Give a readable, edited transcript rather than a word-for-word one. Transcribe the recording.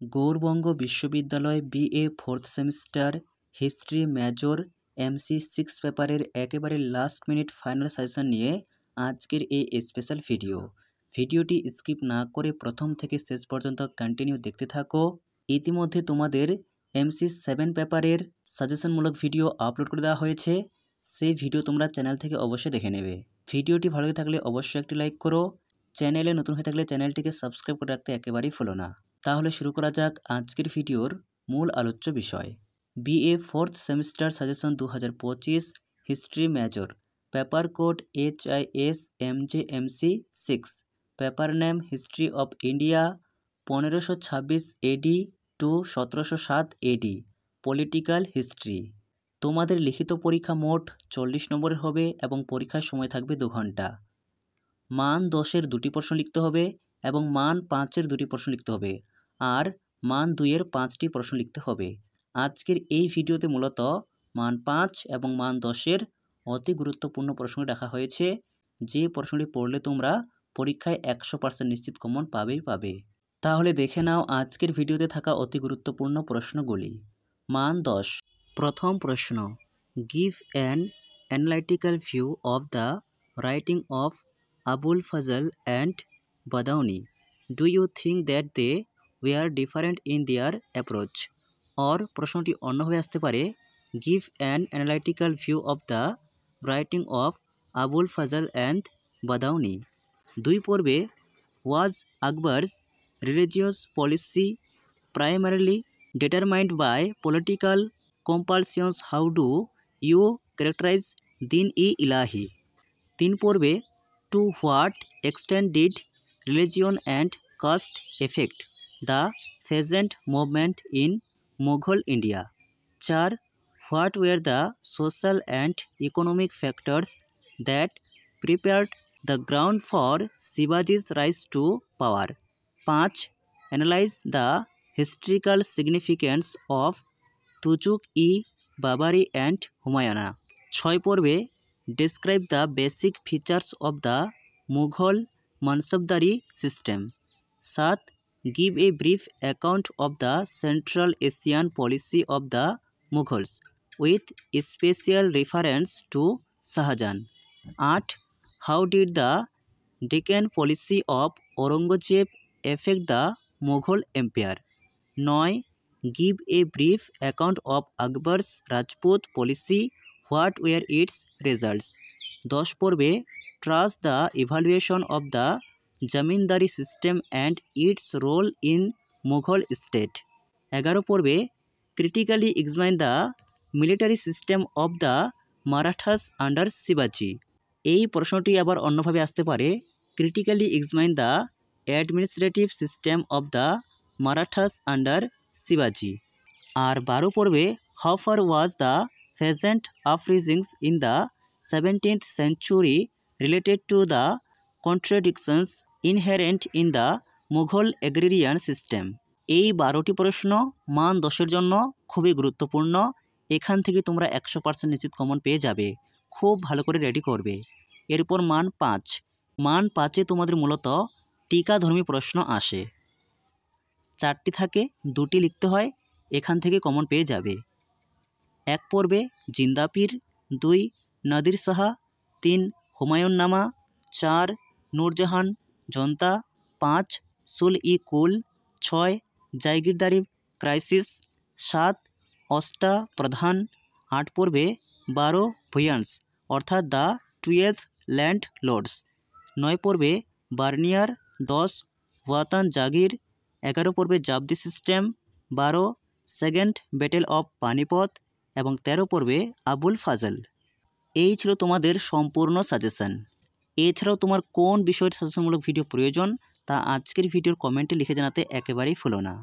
গৌড়বঙ্গ বিশ্ববিদ্যালয় BA fourth semester history major MC6 পেপারের একেবারে লাস্ট মিনিট ফাইনাল সাজেশন নিয়ে আজকের এই স্পেশাল ভিডিওটি স্কিপ না করে প্রথম থেকে শেষ পর্যন্ত কন্টিনিউ দেখতে থাকো। ইতিমধ্যে তোমাদের MC7 পেপারের সাজেশনমূলক ভিডিও আপলোড করে দেওয়া হয়েছে, সেই ভিডিও তোমরা চ্যানেল থেকে অবশ্যই দেখে নেবে। ভিডিওটি ভালো লাগে থাকলে অবশ্যই একটি লাইক করো, চ্যানেলে নতুন হয়ে থাকলে চ্যানেলটিকে সাবস্ক্রাইব করে রাখতে একেবারেই ভুলো না। তাহলে শুরু করা যাক আজকের ভিডিওর মূল আলোচ্য বিষয়। BA fourth semester suggestion 2025 history major, paper code HIS MJMC6, paper name history of India 1526 AD to 1707 AD, political history. তোমাদের লিখিত পরীক্ষা মোট 40 নম্বরের হবে এবং পরীক্ষার সময় থাকবে 2 ঘন্টা। মান 10-এর 2টি প্রশ্ন লিখতে হবে এবং মান 5-এর 2টি প্রশ্ন লিখতে হবে, আর মান 2-এর 5টি প্রশ্ন লিখতে হবে। আজকের এই ভিডিওতে মূলত মান 5 এবং মান 10-এর অতি গুরুত্বপূর্ণ প্রশ্ন রাখা হয়েছে, যে প্রশ্নটি পড়লে তোমরা পরীক্ষায় 100% নিশ্চিত কমন পাবে। তাহলে দেখে নাও আজকের ভিডিওতে থাকা অতি গুরুত্বপূর্ণ প্রশ্নগুলি। মান 10, প্রথম প্রশ্ন, give an analytical view of the writing of Abul Fazl and Badauni. Do you think that they were different in their approach? Or প্রশ্নটি অন্যভাবে আসতে পারে, give an analytical view of the writing of Abul Fazl and Badauni. 2 পর্বে, was Akbar's religious policy primarily determined by political compulsions? How do you characterize Din-e-Ilahi? 3 পর্বে, to what extent did religion and caste affect the peasant movement in Mughal India? 4, what were the social and economic factors that prepared the ground for Shivaji's rise to power? 5, analyze the historical significance of Tuzuk-e-Babari and Humayuna. 6 পর্বে, describe the basic features of the Mughal Mansabdari system. 7, give a brief account of the Central Asian policy of the Mughals with special reference to Shahjahan. 8, how did the Deccan policy of Aurangzeb affect the Mughal Empire? 9, give a brief account of Akbar's Rajput policy. What were its results? 10 পর্বে, trace the evaluation of the Zamindari system and its role in Mughal state. 11 পর্বে, critically examine the military system of the Marathas under Shivaji. এই প্রশ্নটি আবার অন্যভাবে আসতে পারে, critically examine the administrative system of the Marathas under Shivaji. আর 12 পর্বে, how far was the peasant uprisings in the 17th century related to the contradictions inherent in the Mughal agrarian system? এই 12টি প্রশ্ন মান 10-এর জন্য খুবই গুরুত্বপূর্ণ। এখান থেকে তোমরা 100% নিশ্চিত কমন পেয়ে যাবে, খুব ভালো করে রেডি করবে। এরপর মান 5, মান 5-এ তোমাদের মূলত টিকাধর্মী প্রশ্ন আসে, 4টি থাকে, 2টি লিখতে হয়, এখান থেকে কমন পেয়ে যাবে। 1 পর্বে, জিন্দাপীর, 2 নাদির শাহ, 3 হুমায়ুন নামা, 4 নূরজাহান জনতা, 5 সুল-ই-কুল, 6 জাগিরদারি ক্রাইসিস, 7 অষ্টা প্রধান, 8 পর্বে 12 ভুয়ান্স অর্থাৎ দ্য 12 ল্যান্ড লর্ডস, 9 পর্বে বার্নিয়ার, 10 ওয়াতান জাগির, 11 পর্বে zabti system, 12 second battle of Panipat এবং 13 পর্বে আবুল ফাজল। এই ছিল তোমাদের সম্পূর্ণ সাজেশন। এছাড়াও তোমার কোন বিষয়ের সাজেশনমূলক ভিডিও প্রয়োজন তা আজকের ভিডিওর কমেন্টে লিখে জানাতে একেবারেই ভুলো না।